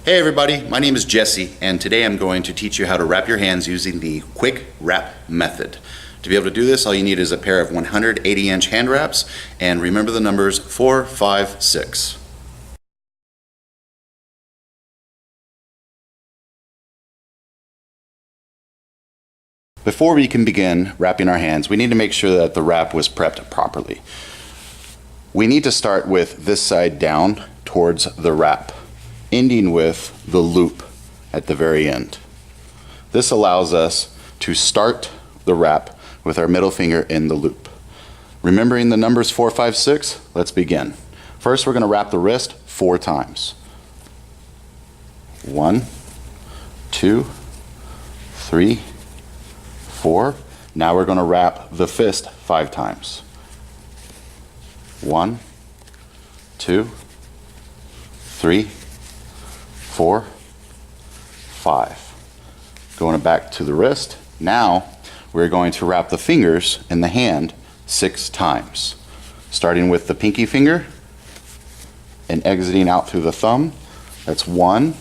Hey everybody, my name is Jesse, and today I'm going to teach you how to wrap your hands using the quick wrap method. To be able to do this, all you need is a pair of 180-inch hand wraps, and remember the numbers 4, 5, 6. Before we can begin wrapping our hands, we need to make sure that the wrap was prepped properly. We need to start with this side down towards the wrap, ending with the loop at the very end. This allows us to start the wrap with our middle finger in the loop. Remembering the numbers 4, 5, 6, let's begin. First, we're going to wrap the wrist 4 times. 1, 2, 3, 4. Now we're going to wrap the fist 5 times. 1, 2, 3, 4, 5. Going back to the wrist. Now we're going to wrap the fingers in the hand 6 times. Starting with the pinky finger and exiting out through the thumb. That's 1.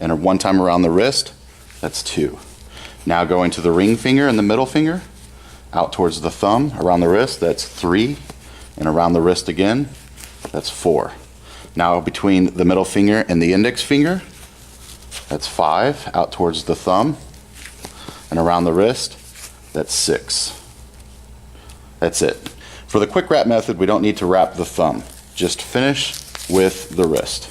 And 1 time around the wrist. That's 2. Now going to the ring finger and the middle finger. Out towards the thumb, around the wrist. That's 3. And around the wrist again. That's 4. Now between the middle finger and the index finger, that's 5, out towards the thumb, and around the wrist, that's 6. That's it. For the quick wrap method, we don't need to wrap the thumb. Just finish with the wrist.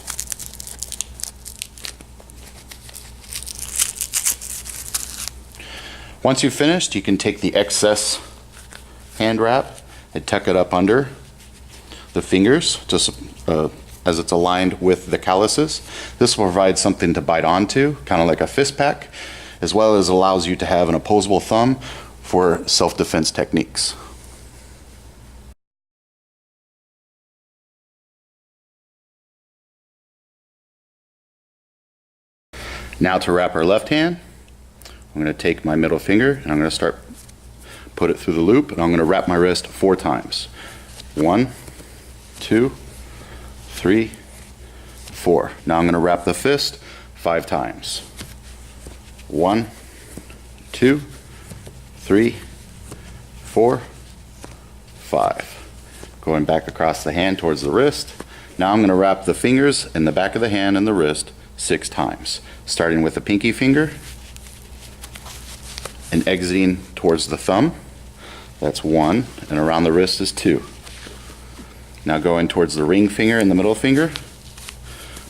Once you've finished, you can take the excess hand wrap and tuck it up under the fingers as it's aligned with the calluses. This will provide something to bite onto, kind of like a fist pack, as well as allows you to have an opposable thumb for self-defense techniques. Now to wrap our left hand, I'm going to take my middle finger and I'm going to put it through the loop, and I'm going to wrap my wrist 4 times. 1, 2, 3, 4. Now I'm going to wrap the fist 5 times. 1, 2, 3, 4, 5. Going back across the hand towards the wrist. Now I'm going to wrap the fingers in the back of the hand and the wrist 6 times. Starting with the pinky finger and exiting towards the thumb. That's 1, and around the wrist is 2. Now going towards the ring finger and the middle finger,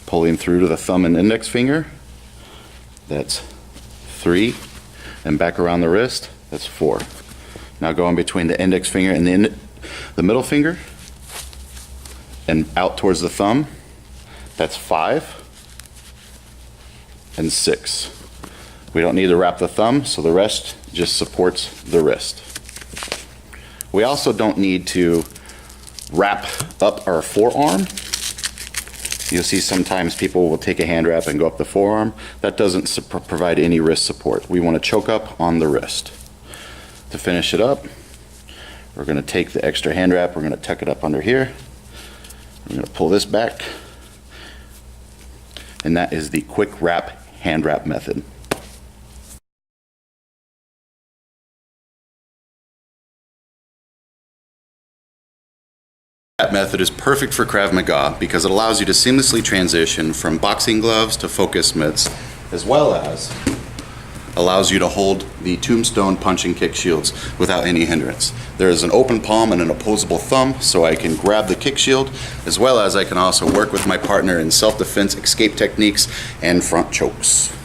pulling through to the thumb and index finger, that's 3, and back around the wrist, that's 4. Now going between the index finger and the middle finger, and out towards the thumb, that's 5, and 6. We don't need to wrap the thumb, so the rest just supports the wrist. We also don't need to wrap up our forearm. You'll see sometimes people will take a hand wrap and go up the forearm. That doesn't provide any wrist support. We want to choke up on the wrist. To finish it up, we're going to take the extra hand wrap, we're going to tuck it up under here. We're going to pull this back. And that is the quick wrap hand wrap method. That method is perfect for Krav Maga because it allows you to seamlessly transition from boxing gloves to focus mitts, as well as allows you to hold the tombstone punch and kick shields without any hindrance. There is an open palm and an opposable thumb, so I can grab the kick shield, as well as I can also work with my partner in self-defense escape techniques and front chokes.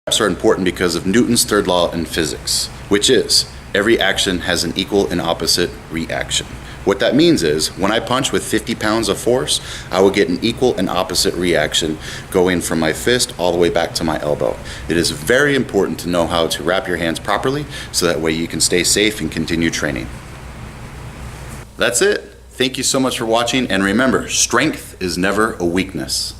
Wraps are important because of Newton's third law in physics, which is every action has an equal and opposite reaction. What that means is when I punch with 50 pounds of force, I will get an equal and opposite reaction going from my fist all the way back to my elbow. It is very important to know how to wrap your hands properly so that way you can stay safe and continue training. That's it. Thank you so much for watching, and remember, strength is never a weakness.